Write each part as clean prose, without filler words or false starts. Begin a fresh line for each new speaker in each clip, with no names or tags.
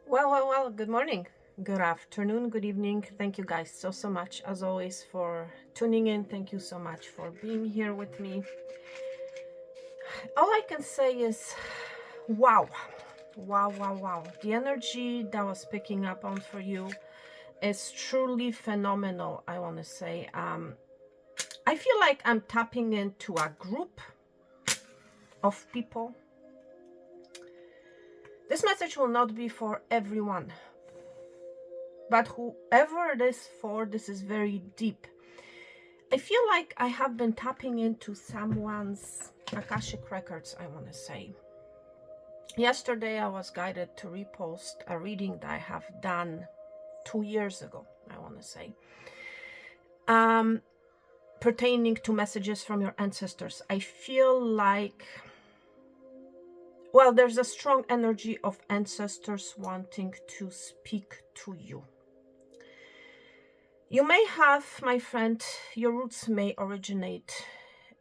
Well, good morning, good afternoon, good evening. Thank you guys so much, as always, for tuning in. Thank you so much for being here with me. All I can say is, wow, wow. The energy that was picking up on for you is truly phenomenal, I want to say. I feel like I'm tapping into a group of people. This message will not be for everyone, but whoever it is for, this is very deep. I feel like I have been tapping into someone's Akashic records, I want to say. Yesterday, I was guided to repost a reading that I have done 2 years ago, I want to say, pertaining to messages from your ancestors. I feel like, well, there's a strong energy of ancestors wanting to speak to you. You may have, my friend, your roots may originate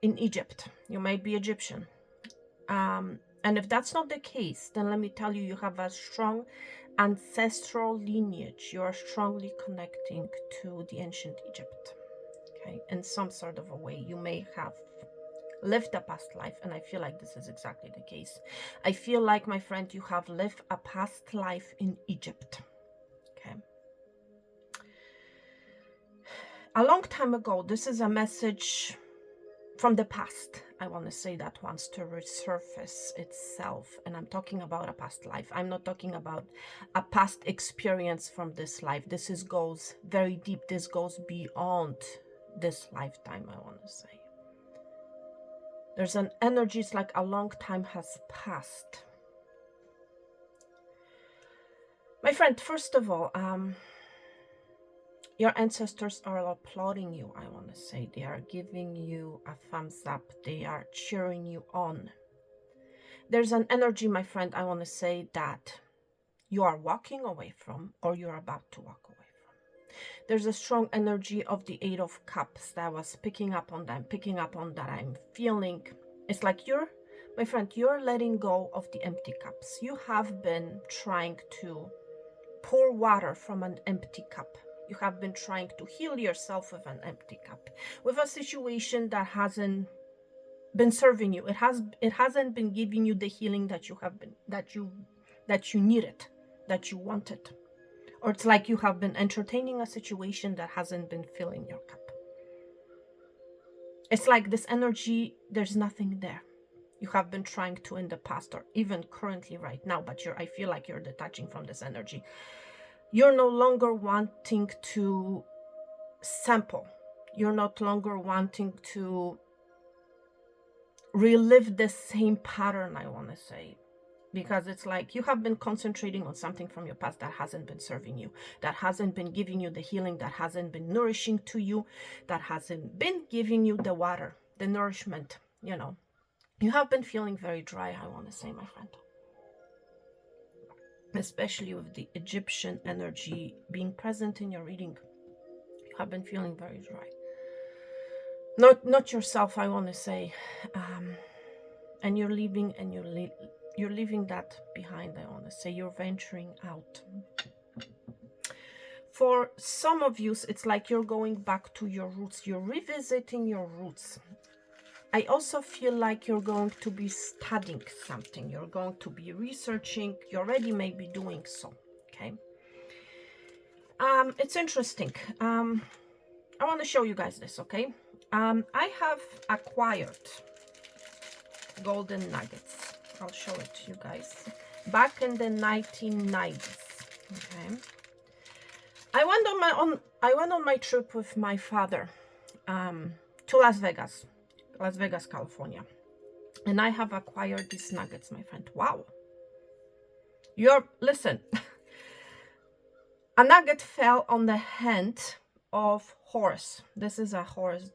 in Egypt. You may be Egyptian. And if that's not the case, then let me tell you, you have a strong ancestral lineage. You are strongly connecting to the ancient Egypt, okay? In some sort of a way, you may have lived a past life, and I feel like this is exactly the case. I feel like, my friend, you have lived a past life in Egypt, okay? A long time ago, this is a message from the past, I want to say, that wants to resurface itself. And I'm talking about a past life. I'm not talking about a past experience from this life. Goes very deep. This goes beyond this lifetime, I want to say. There's an energy, it's like a long time has passed. My friend, first of all, your ancestors are applauding you, I want to say. They are giving you a thumbs up. They are cheering you on. There's an energy, my friend, I want to say, that you are walking away from, or you're about to walk away from. There's a strong energy of the Eight of Cups that was picking up on that I'm feeling. It's like my friend, you're letting go of the empty cups. You have been trying to pour water from an empty cup. You have been trying to heal yourself with an empty cup, with a situation that hasn't been serving you. It hasn't been giving you the healing that you needed, that you wanted. Or it's like you have been entertaining a situation that hasn't been filling your cup. It's like this energy, there's nothing there. You have been trying to in the past, or even currently right now, but I feel like you're detaching from this energy. You're no longer wanting to sample. You're not longer wanting to relive the same pattern, I want to say. Because it's like you have been concentrating on something from your past that hasn't been serving you, that hasn't been giving you the healing, that hasn't been nourishing to you, that hasn't been giving you the water, the nourishment. You have been feeling very dry, I want to say, my friend. Especially with the Egyptian energy being present in your reading. You have been feeling very dry. Not yourself, I want to say. And you're leaving, and you're leaving that behind, I want to say. You're venturing out. For some of you, it's like you're going back to your roots. You're revisiting your roots. I also feel like you're going to be studying something. You're going to be researching. You already may be doing so, okay? It's interesting. I want to show you guys this, okay? I have acquired golden nuggets. I'll show it to you guys. Back in the 1990s, okay? I went on my trip with my father to Las Vegas, California. And I have acquired these nuggets, my friend. Wow. Listen, a nugget fell on the hand of Horus. This is a Horus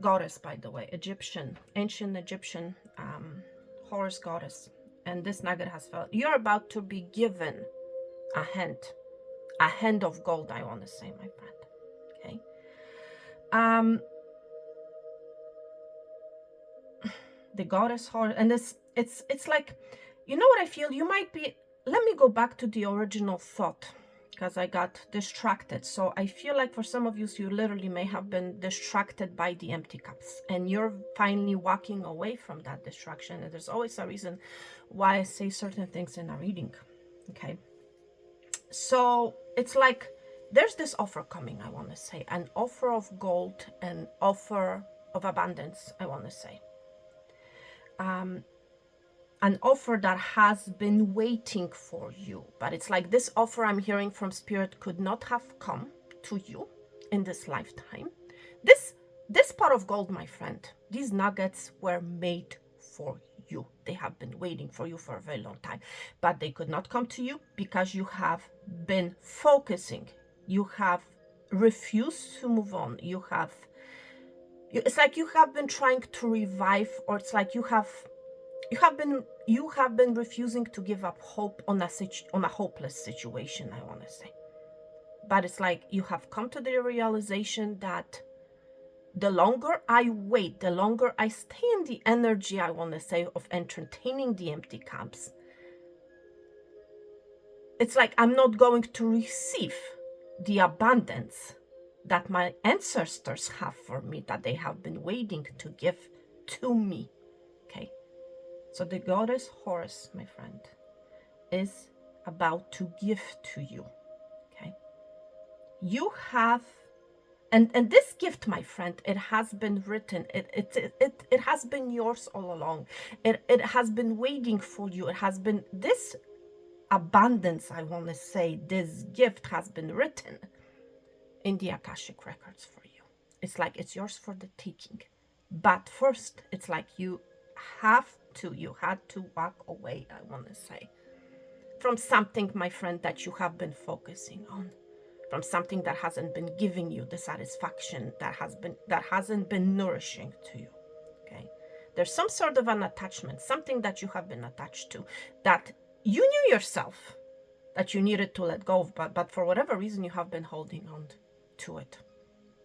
goddess, by the way, ancient Egyptian Horus goddess. And this nugget has fell. You're about to be given a hand of gold, I want to say, my friend. Okay. The goddess Horus, and it's like, you know what I feel? You might be let me go back to the original thought, because I got distracted. So I feel like for some of you, you literally may have been distracted by the empty cups, and you're finally walking away from that distraction. And there's always a reason why I say certain things in a reading. Okay. So it's like there's this offer coming, I want to say, an offer of gold, an offer of abundance, I want to say. An offer that has been waiting for you. But it's like this offer I'm hearing from Spirit could not have come to you in this lifetime. This pot of gold, my friend, these nuggets were made for you. They have been waiting for you for a very long time, but they could not come to you because you have been focusing. You have refused to move on. It's like you have been trying to revive, or it's like you have been refusing to give up hope on a hopeless situation, I want to say. But it's like you have come to the realization that the longer I wait, the longer I stay in the energy, I want to say, of entertaining the empty cups, it's like I'm not going to receive the abundance that my ancestors have for me, that they have been waiting to give to me. Okay. So the goddess Horus, my friend, is about to give to you. Okay. You have, and this gift, my friend, it has been written. It has been yours all along. It has been waiting for you. It has been this abundance, I want to say, this gift has been written in the Akashic records for you. It's like it's yours for the taking. But first, it's like you had to walk away, I want to say, from something, my friend, that you have been focusing on, from something that hasn't been giving you the satisfaction that hasn't been nourishing to you. Okay, there's some sort of an attachment, something that you have been attached to, that you knew yourself that you needed to let go of, but for whatever reason you have been holding on to it,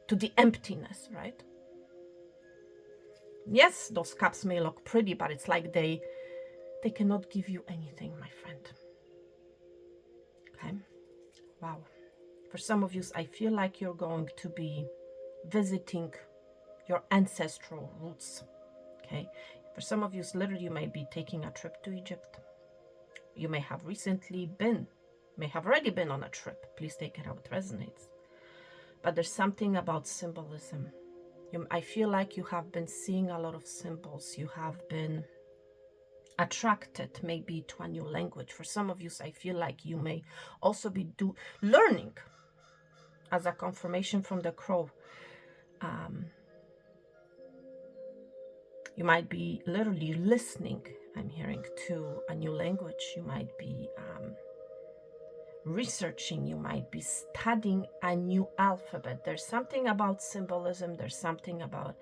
to the emptiness, right? Yes, those cups may look pretty, but it's like they cannot give you anything, my friend. Okay. Wow. For some of you, I feel like you're going to be visiting your ancestral roots. Okay. For some of you, literally, you may be taking a trip to Egypt. You may have already been on a trip. Please take it how it resonates. But there's something about symbolism. I feel like you have been seeing a lot of symbols. You have been attracted maybe to a new language. For some of you, I feel like you may also be learning, as a confirmation from the crow. You might be literally listening, I'm hearing, to a new language. You might be researching, you might be studying a new alphabet. There's something about symbolism, there's something about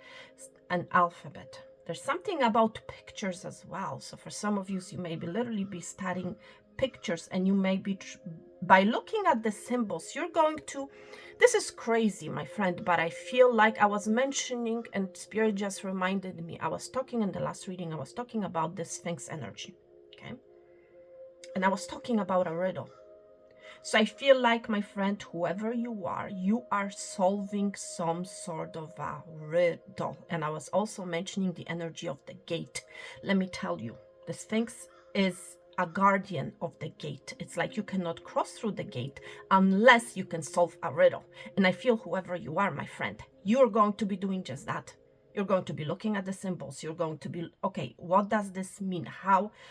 an alphabet, there's something about pictures as well. So for some of you, you may be literally be studying pictures, and you may be by looking at the symbols, you're going to, this is crazy, my friend, but I feel like I was mentioning, and Spirit just reminded me, I was talking in the last reading, I was talking about the Sphinx energy, okay, and I was talking about a riddle. So I feel like, my friend, whoever you are solving some sort of a riddle. And I was also mentioning the energy of the gate. Let me tell you, the Sphinx is a guardian of the gate. It's like you cannot cross through the gate unless you can solve a riddle. And I feel whoever you are, my friend, you're going to be doing just that. You're going to be looking at the symbols. You're going to be, okay, what does this mean?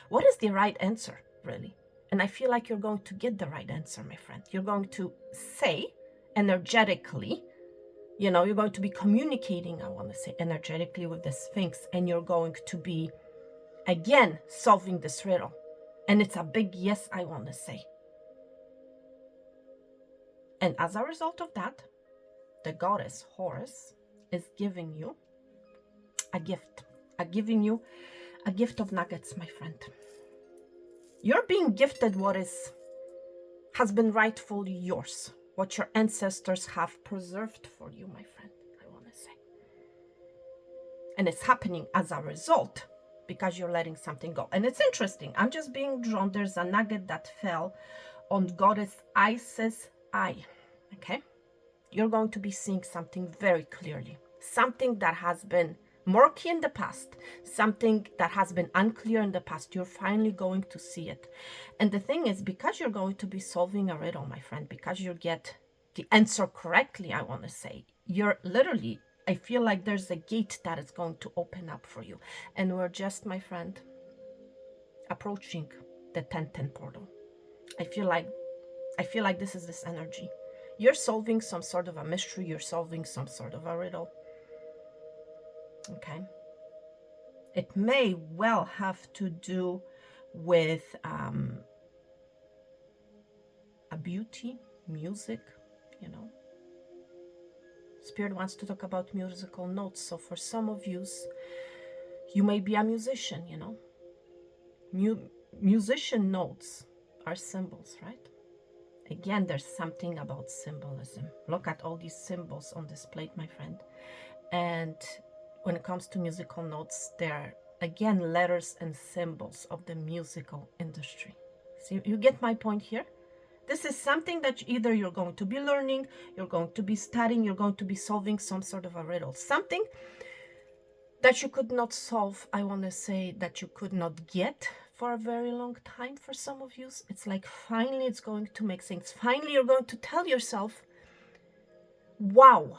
What is the right answer, really? And I feel like you're going to get the right answer, my friend. You're going to say energetically, you're going to be communicating, I want to say, energetically with the Sphinx, and you're going to be, again, solving this riddle. And it's a big yes, I want to say. And as a result of that, the goddess Horus is giving you a gift. Giving you a gift of nuggets, my friend. You're being gifted what has been rightfully yours, what your ancestors have preserved for you, my friend, I want to say. And it's happening as a result because you're letting something go. And it's interesting. I'm just being drawn. There's a nugget that fell on Goddess Isis' eye. Okay? You're going to be seeing something very clearly. Something that has been murky in the past, something that has been unclear in the past. You're finally going to see it. And the thing is, because you're going to be solving a riddle, my friend, because you get the answer correctly, I want to say, you're literally, I feel like there's a gate that is going to open up for you. And we're just, my friend, approaching the 1010 portal. I feel like this is this energy. You're solving some sort of a mystery. You're solving some sort of a riddle. Okay. It may well have to do with a beauty, music, you know. Spirit wants to talk about musical notes. So for some of you may be a musician, you know. Musician notes are symbols, right? Again, there's something about symbolism. Look at all these symbols on this plate, my friend. And when it comes to musical notes, they're, again, letters and symbols of the musical industry. So you get my point here? This is something that either you're going to be learning, you're going to be studying, you're going to be solving some sort of a riddle. Something that you could not solve, I want to say, that you could not get for a very long time for some of you. It's like finally it's going to make sense. Finally, you're going to tell yourself, wow,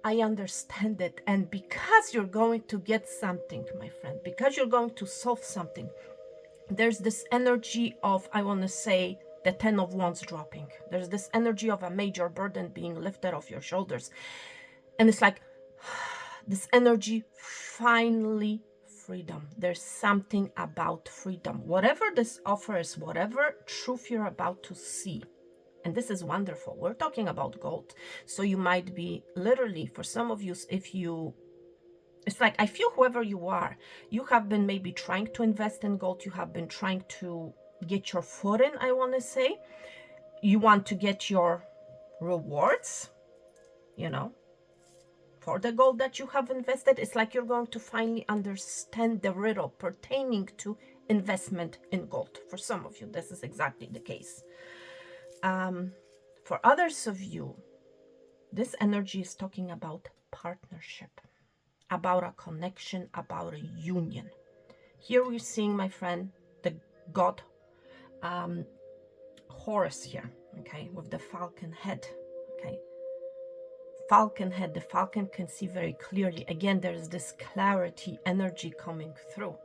I understand it. And because you're going to get something, my friend, because you're going to solve something, there's this energy of, I want to say, the 10 of Wands dropping. There's this energy of a major burden being lifted off your shoulders. And it's like, this energy, finally, freedom. There's something about freedom. Whatever this offers, whatever truth you're about to see, and this is wonderful. We're talking about gold. So you might be literally, for some of you, it's like, I feel whoever you are, you have been maybe trying to invest in gold. You have been trying to get your foot in, I want to say. You want to get your rewards, you know, for the gold that you have invested. It's like you're going to finally understand the riddle pertaining to investment in gold. For some of you, this is exactly the case. For others of you, this energy is talking about partnership, about a connection, about a union. Here we're seeing, my friend, the god Horus here, okay, with the falcon head, okay. Falcon head, the falcon can see very clearly. Again, there's this clarity energy coming through,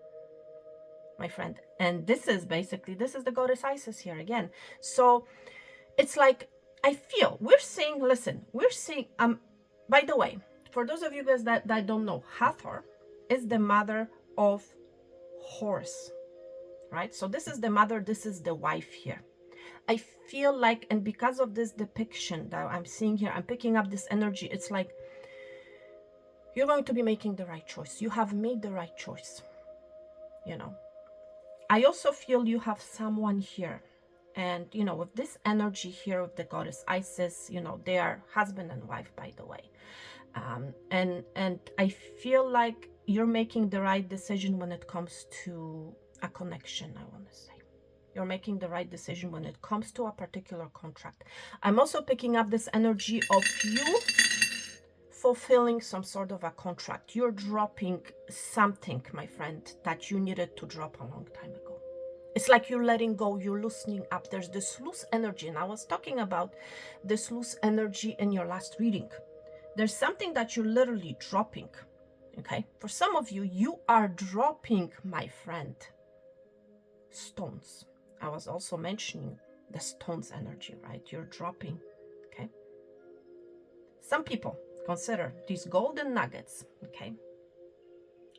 my friend. And this is the goddess Isis here again. So it's like, I feel we're seeing, by the way, for those of you guys that don't know, Hathor is the mother of Horus, right? So this is the mother, this is the wife here. I feel like, and because of this depiction that I'm seeing here, I'm picking up this energy. It's like you're going to be making the right choice. You have made the right choice, you know. I also feel you have someone here. And, you know, with this energy here with the goddess Isis, you know, they are husband and wife, by the way. And I feel like you're making the right decision when it comes to a connection, I want to say. You're making the right decision when it comes to a particular contract. I'm also picking up this energy of you fulfilling some sort of a contract. You're dropping something, my friend, that you needed to drop a long time ago. It's like you're letting go, you're loosening up. There's this loose energy, and I was talking about this loose energy in your last reading. There's something that you're literally dropping, okay? For some of you, you are dropping, my friend, stones. I was also mentioning the stones energy, right? You're dropping, okay? Some people consider these golden nuggets, okay,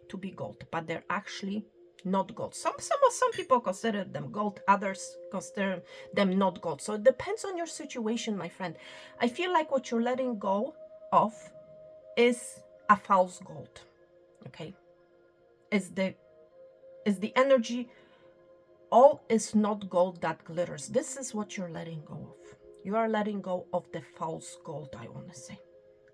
to be gold, but they're actually not gold. Some people consider them gold, others consider them not gold. So it depends on your situation, my friend. I feel like what you're letting go of is a false gold, okay? Is the energy, all is not gold that glitters. This is what you're letting go of. You are letting go of the false gold, I want to say.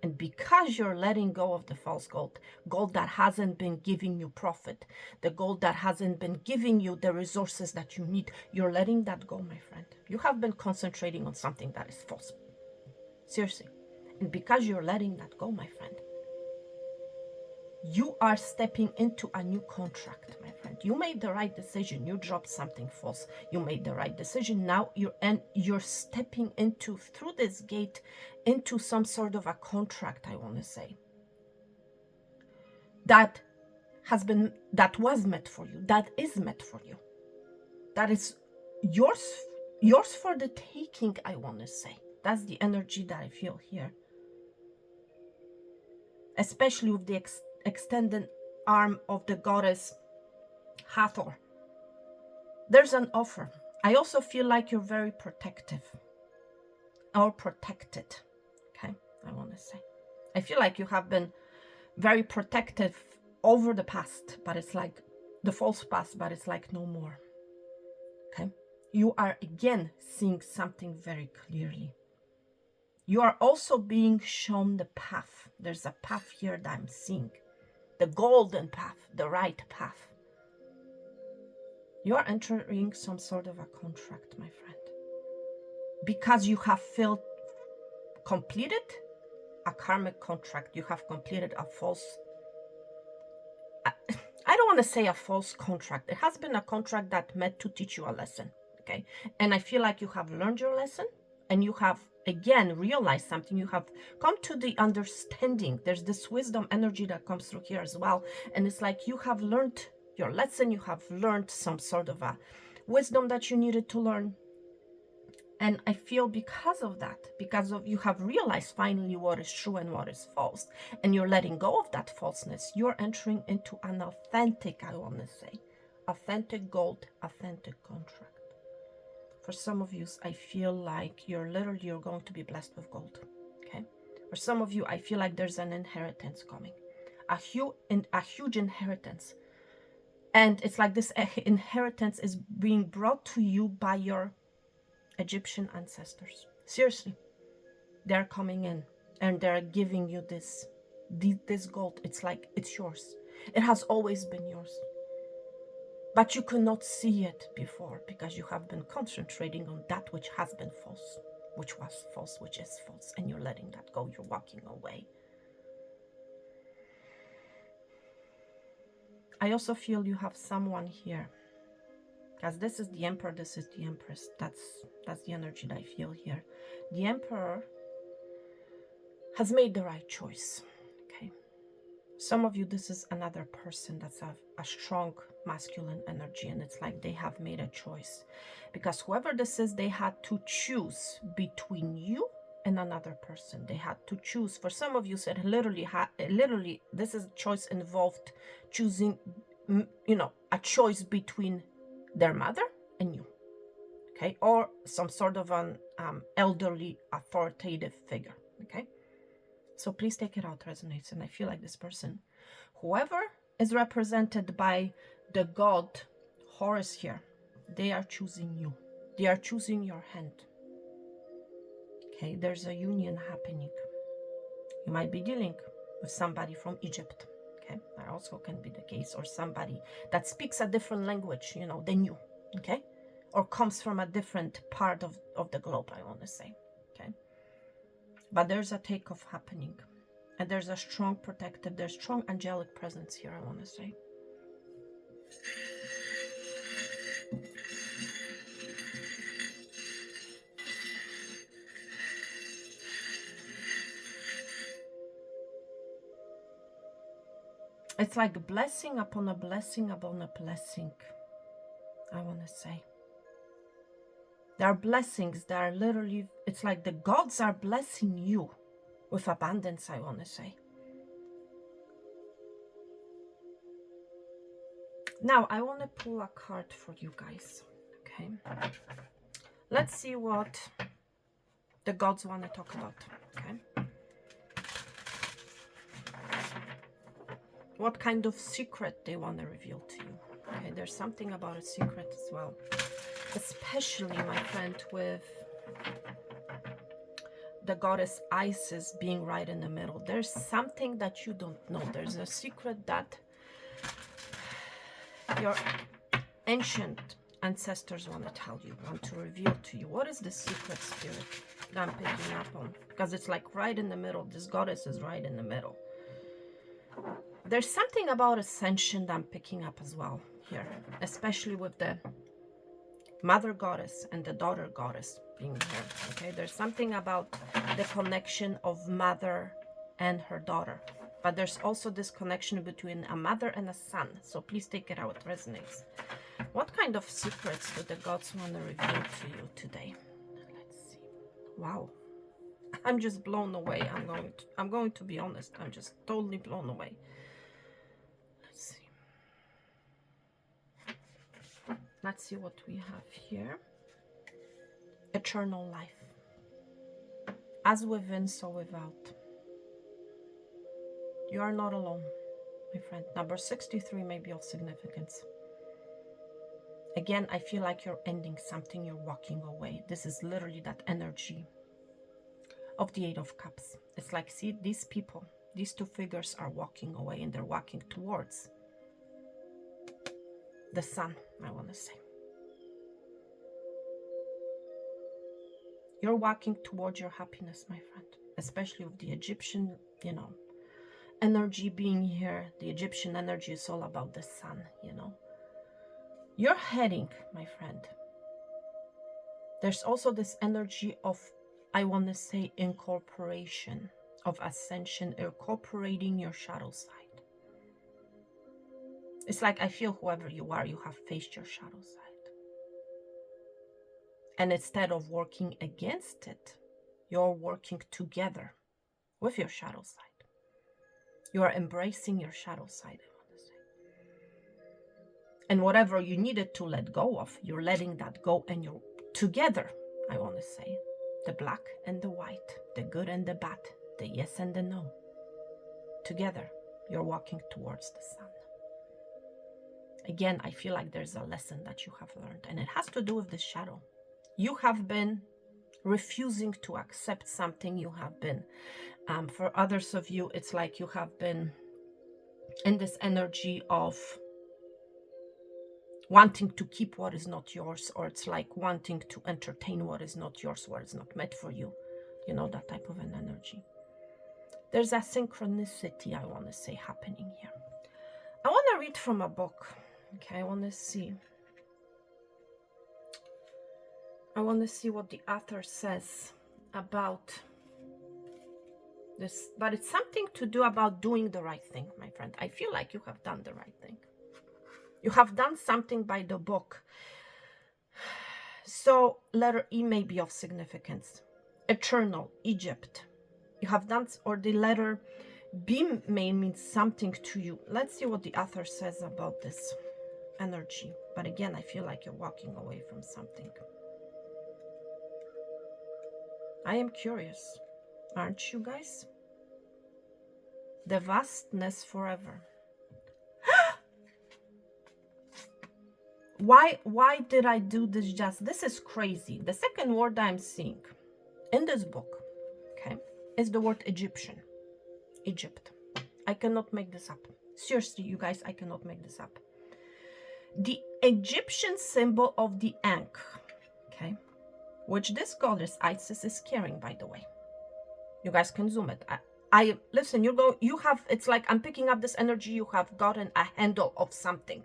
And because you're letting go of the false gold, gold that hasn't been giving you profit, the gold that hasn't been giving you the resources that you need, you're letting that go, my friend. You have been concentrating on something that is false. Seriously. And because you're letting that go, my friend, you are stepping into a new contract, my friend. You made the right decision. You dropped something false. You made the right decision. Now you're stepping into, through this gate, into some sort of a contract, I want to say, that was meant for you, that is meant for you, that is yours for the taking, I want to say. That's the energy that I feel here, especially with the extended arm of the goddess Hathor. There's an offer. I also feel like you're very protective or protected. Okay, I want to say, I feel like you have been very protective over the past, but it's like the false past, but it's like no more. Okay, you are again seeing something very clearly. You are also being shown the path. There's a path here that I'm seeing, the golden path, the right path. You are entering some sort of a contract, my friend, because you have completed a karmic contract. You have completed a false, I don't want to say a false contract. It has been a contract that meant to teach you a lesson, okay? And I feel like you have learned your lesson, and you have, again, realized something. You have come to the understanding. There's this wisdom energy that comes through here as well. And it's like you have learned your lesson. You have learned some sort of a wisdom that you needed to learn. And I feel because of that, you have realized finally what is true and what is false, and you're letting go of that falseness, you're entering into an authentic, I want to say, authentic gold, authentic contract. For some of you, I feel like you're going to be blessed with gold, okay? For some of you, I feel like there's an inheritance coming, a huge inheritance. And it's like this inheritance is being brought to you by your Egyptian ancestors. Seriously, they're coming in and they're giving you this gold. It's like it's yours. It has always been yours, but you could not see it before because you have been concentrating on that which has been false, which was false, which is false, and you're letting that go. You're walking away. I also feel you have someone here, because this is the Emperor, this is the Empress. That's the energy that I feel here. The Emperor has made the right choice, okay? Some of you, this is another person that's a strong masculine energy, and it's like they have made a choice. Because whoever this is, they had to choose between you and another person. They had to choose. For some of you, said literally, this is choice involved choosing, a choice between their mother and you, okay, or some sort of an elderly authoritative figure, okay? So please take it out, resonates. And I feel like this person, whoever is represented by the god Horus here, they are choosing you. They are choosing your hand, okay? There's a union happening. You might be dealing with somebody from Egypt, okay? That also can be the case, or somebody that speaks a different language, than you, okay? Or comes from a different part of the globe, I want to say, okay? But there's a takeoff happening, and there's a strong protective, there's strong angelic presence here, I want to say. It's like a blessing upon a blessing upon a blessing, I want to say. There are blessings that are literally, it's like the gods are blessing you with abundance, I want to say. Now, I want to pull a card for you guys, okay? Let's see what the gods want to talk about, okay? What kind of secret they want to reveal to you, okay? There's something about a secret as well. Especially, my friend, with the goddess Isis being right in the middle. There's something that you don't know. There's a secret that your ancient ancestors want to tell you, want to reveal to you. What is the secret, spirit, that I'm picking up on? Because it's like right in the middle. This goddess is right in the middle. There's something about ascension that I'm picking up as well here, especially with the mother goddess and the daughter goddess being here. Okay, there's something about the connection of mother and her daughter, but there's also this connection between a mother and a son. So please take it how it resonates. What kind of secrets do the gods want to reveal to you today? Let's see. Wow, I'm just blown away. I'm going to be honest. I'm just totally blown away. Let's see what we have here. Eternal life. As within, so without. You are not alone, my friend. Number 63 may be of significance. Again, I feel like you're ending something, you're walking away. This is literally that energy of the Eight of Cups. It's like, see, these people, these two figures are walking away, and they're walking towards the sun, I want to say. You're walking towards your happiness, my friend, especially with the Egyptian, energy being here. The Egyptian energy is all about the sun, You're heading, my friend. There's also this energy of, I want to say, incorporation, of ascension, incorporating your shadow side. It's like, I feel whoever you are, you have faced your shadow side. And instead of working against it, you're working together with your shadow side. You are embracing your shadow side, I want to say. And whatever you needed to let go of, you're letting that go, and you're together, I want to say. The black and the white, the good and the bad, the yes and the no. Together, you're walking towards the sun. Again, I feel like there's a lesson that you have learned, and it has to do with the shadow. You have been refusing to accept something. You have been, for others of you, it's like you have been in this energy of wanting to keep what is not yours, or it's like wanting to entertain what is not yours, what is not meant for you. That type of an energy. There's a synchronicity, I want to say, happening here. I want to read from a book. Okay, I want to see what the author says about this, but it's something to do about doing the right thing, my friend. I feel like you have done the right thing. You have done something by the book. So letter E may be of significance. Eternal, Egypt. You have done, or the letter B may mean something to you. Let's see what the author says about this energy. But again, I feel like you're walking away from something. I am curious, aren't you guys? The vastness forever. Why did I do this just? This is crazy. The second word I'm seeing in this book, okay, is the word Egyptian. Egypt. I cannot make this up. Seriously, you guys, I cannot make this up. The Egyptian symbol of the Ankh, okay, which this goddess Isis is carrying, by the way. You guys can zoom it. I listen, you have, it's like I'm picking up this energy. You have gotten a handle of something,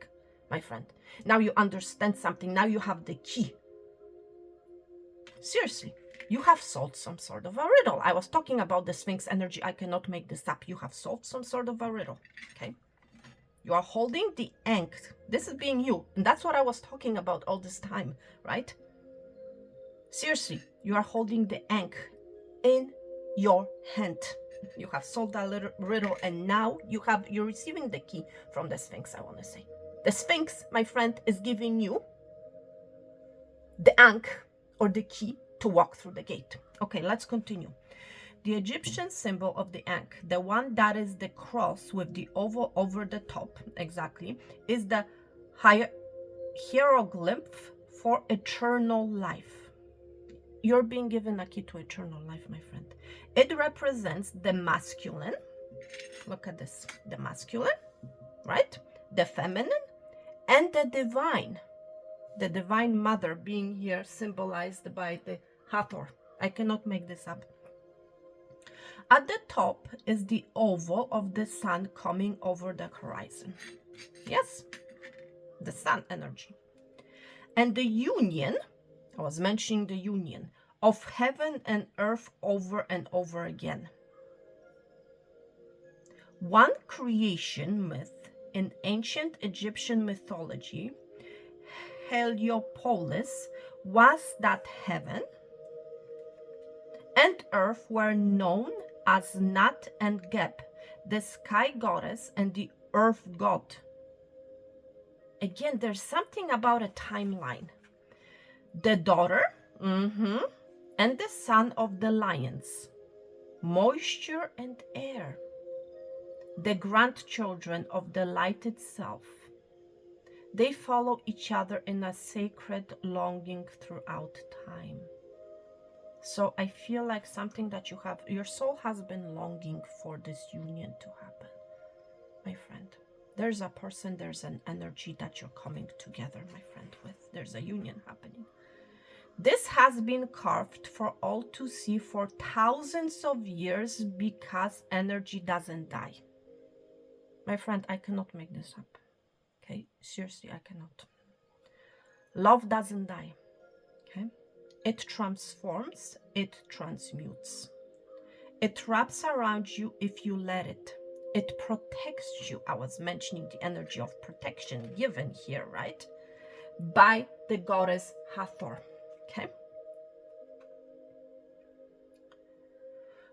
my friend. Now you understand something. Now you have the key. Seriously, you have solved some sort of a riddle. I was talking about the Sphinx energy. I cannot make this up. You have solved some sort of a riddle, okay? You are holding the Ankh. This is being you. And that's what I was talking about all this time, right? Seriously, you are holding the Ankh in your hand. You have solved that little riddle, and now you're receiving the key from the Sphinx, I want to say. The Sphinx, my friend, is giving you the Ankh, or the key, to walk through the gate. Okay, let's continue. The Egyptian symbol of the Ankh, the one that is the cross with the oval over the top, exactly, is the hieroglyph for eternal life. you're being given a key to eternal life, my friend. It represents the masculine. Look at this. The masculine, right? The feminine and the divine. The divine mother being here symbolized by the Hathor. I cannot make this up. At the top is the oval of the sun coming over the horizon. Yes, the sun energy. And the union, I was mentioning the union of heaven and earth over and over again. One creation myth in ancient Egyptian mythology, Heliopolis, was that heaven and earth were known as Nat and Geb, the sky goddess and the earth god. Again, there's something about a timeline. The daughter and the son of the lions, moisture and air, the grandchildren of the light itself. They follow each other in a sacred longing throughout time. So I feel like something that your soul has been longing for this union to happen, my friend. There's a person, there's an energy that you're coming together, my friend, with. There's a union happening. This has been carved for all to see for thousands of years because energy doesn't die. My friend, I cannot make this up. Okay, seriously, I cannot. Love doesn't die. Okay, it transforms, it transmutes. It wraps around you if you let it. It protects you. I was mentioning the energy of protection given here, right? By the goddess Hathor. Okay.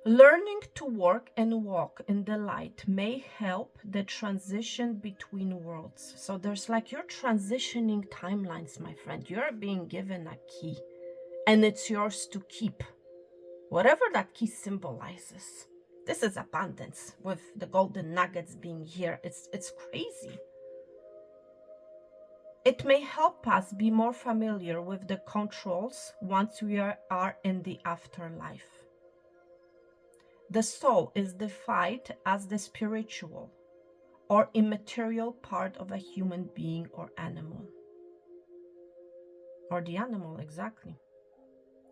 Learning to work and walk in the light may help the transition between worlds. So there's like you're transitioning timelines, my friend. You're being given a key and it's yours to keep. Whatever that key symbolizes. This is abundance with the golden nuggets being here. It's crazy. It may help us be more familiar with the controls once we are in the afterlife. The soul is defined as the spiritual or immaterial part of a human being or animal. Or the animal, exactly.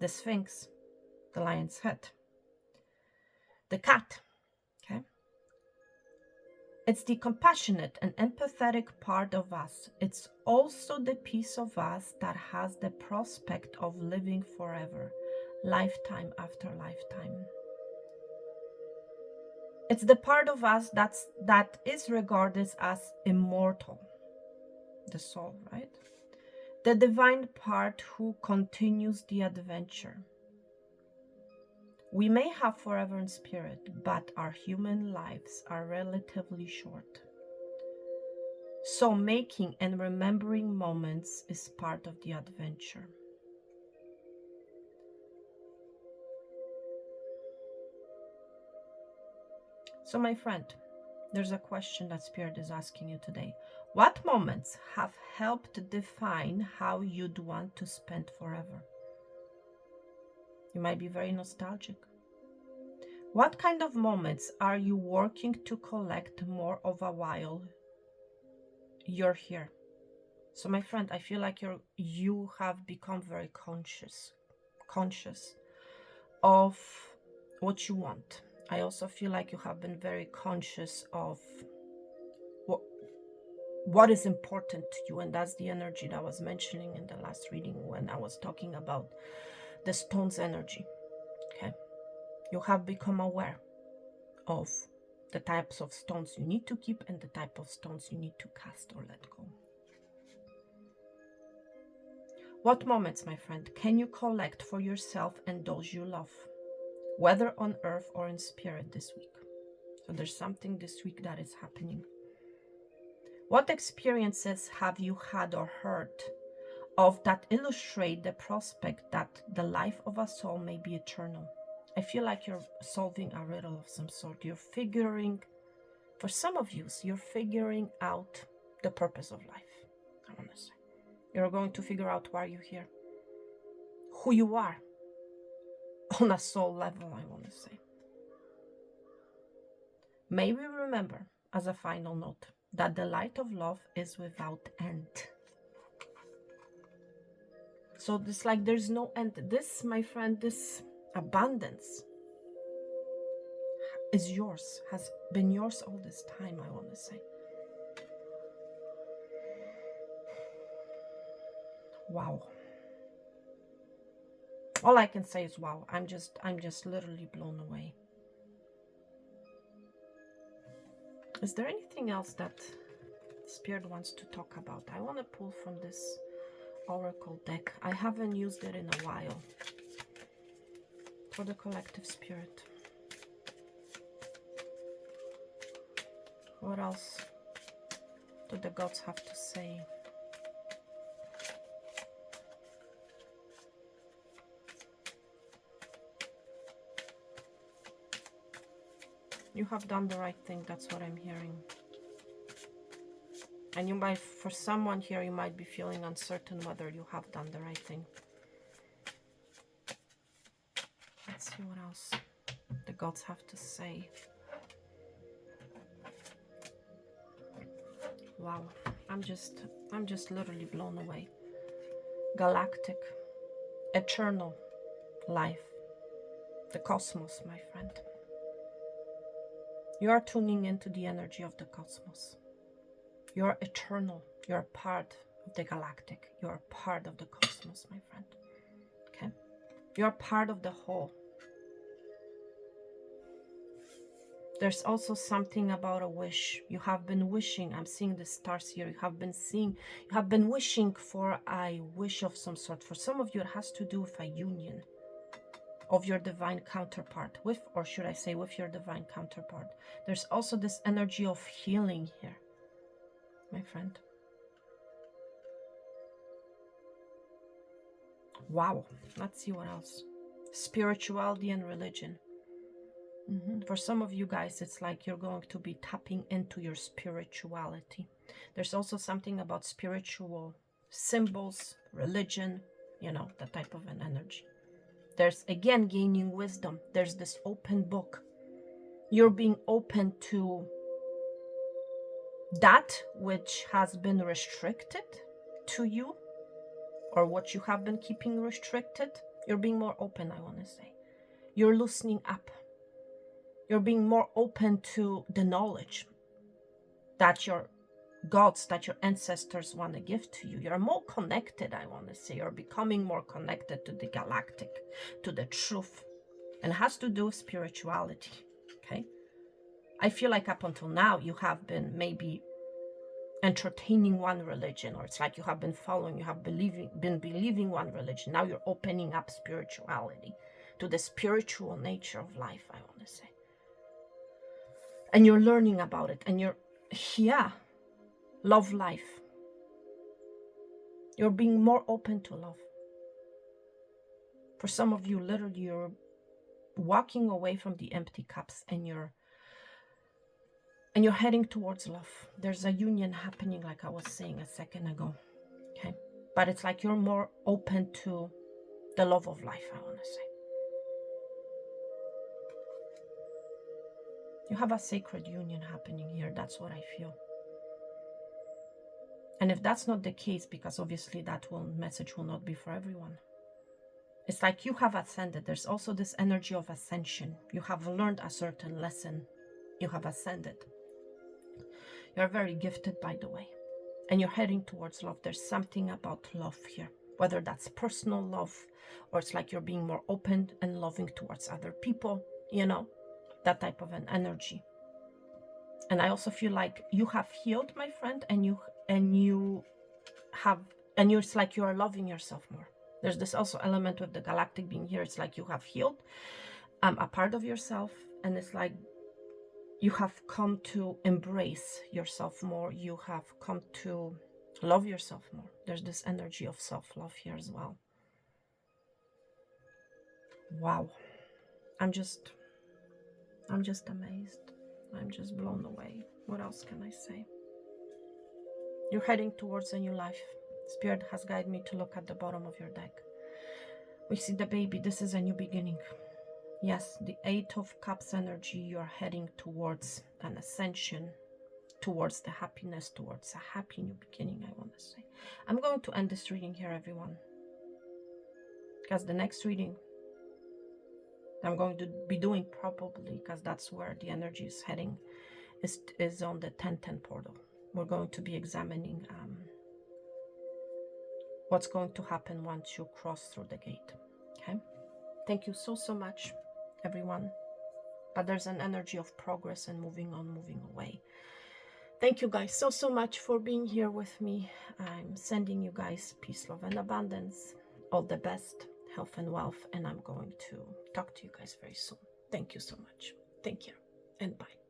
The Sphinx, the lion's head, the cat, okay? It's the compassionate and empathetic part of us. It's also the piece of us that has the prospect of living forever, lifetime after lifetime. It's the part of us that is regarded as immortal, the soul, right? The divine part who continues the adventure. We may have forever in spirit, but our human lives are relatively short. So making and remembering moments is part of the adventure. So my friend, there's a question that Spirit is asking you today. What moments have helped define how you'd want to spend forever? You might be very nostalgic. What kind of moments are you working to collect more of a while you're here? So my friend, I feel like you have become very conscious of what you want. I also feel like you have been very conscious of what is important to you, and that's the energy that I was mentioning in the last reading when I was talking about the stone's energy. Okay, you have become aware of the types of stones you need to keep and the type of stones you need to cast or let go. What moments, my friend, can you collect for yourself and those you love, whether on earth or in spirit this week? So there's something this week that is happening. What experiences have you had or heard of that illustrate the prospect that the life of a soul may be eternal? I feel like you're solving a riddle of some sort. You're figuring, for some of you, you're figuring out the purpose of life, I want to say. You're going to figure out why you're here, who you are, on a soul level, I want to say. May we remember, as a final note, that the light of love is without end. So this, like, there's no end. This, my friend, this abundance is yours, has been yours all this time, I want to say. Wow. All I can say is wow. I'm just literally blown away. Is there anything else that Spirit wants to talk about? I want to pull from this Oracle deck. I haven't used it in a while. For the collective spirit. What else do the gods have to say? You have done the right thing, that's what I'm hearing. And you might, for someone here, you might be feeling uncertain whether you have done the right thing. Let's see what else the gods have to say. Wow, I'm just literally blown away. Galactic, eternal life, the cosmos, my friend. You are tuning into the energy of the cosmos. You are eternal. You are part of the galactic. You are part of the cosmos, my friend. Okay? You are part of the whole. There's also something about a wish. You have been wishing. I'm seeing the stars here. You have been wishing for a wish of some sort. For some of you, it has to do with a union of your divine counterpart with, or should I say, with your divine counterpart. There's also this energy of healing here, my friend. Wow. Let's see what else. Spirituality and religion. For some of you guys, it's like you're going to be tapping into your spirituality. There's also something about spiritual symbols, religion, you know, that type of an energy. There's, again, gaining wisdom. There's this open book. You're being open to that which has been restricted to you, or what you have been keeping restricted. You're being more open, I want to say. You're loosening up. You're being more open to the knowledge that your gods, that your ancestors want to give to you. You're more connected, I want to say. You're becoming more connected to the galactic, to the truth. And it has to do with spirituality, okay? I feel like up until now, you have been maybe entertaining one religion, or it's like you have been following, you have been believing one religion. Now you're opening up spirituality to the spiritual nature of life, I want to say. And you're learning about it, and you're, love life. You're being more open to love. For some of you, literally, you're walking away from the empty cups, and you're heading towards love. There's a union happening, like I was saying a second ago, okay? But it's like you're more open to the love of life, I want to say. You have a sacred union happening here. That's what I feel. And if that's not the case, because obviously that message will not be for everyone. It's like you have ascended. There's also this energy of ascension. You have learned a certain lesson. You have ascended. You're very gifted, by the way. And you're heading towards love. There's something about love here. Whether that's personal love, or it's like you're being more open and loving towards other people, you know, that type of an energy. And I also feel like you have healed, my friend, it's like you are loving yourself more. There's this also element with the galactic being here. It's like you have healed a part of yourself, and it's like you have come to embrace yourself more. You have come to love yourself more. There's this energy of self-love here as well. Wow. I'm just amazed. I'm just blown away. What else can I say? You're heading towards a new life. Spirit has guided me to look at the bottom of your deck. We see the baby. This is a new beginning. Yes, the Eight of Cups energy, you're heading towards an ascension, towards the happiness, towards a happy new beginning, I want to say. I'm going to end this reading here, everyone, because the next reading I'm going to be doing probably, because that's where the energy is heading, is on the 1010 portal. We're going to be examining what's going to happen once you cross through the gate. Okay, thank you so much, everyone. But there's an energy of progress and moving on, moving away. Thank you guys so much for being here with me. I'm sending you guys peace, love, and abundance. All the best, health and wealth, and I'm going to talk to you guys very soon. Thank you so much. Thank you, and bye.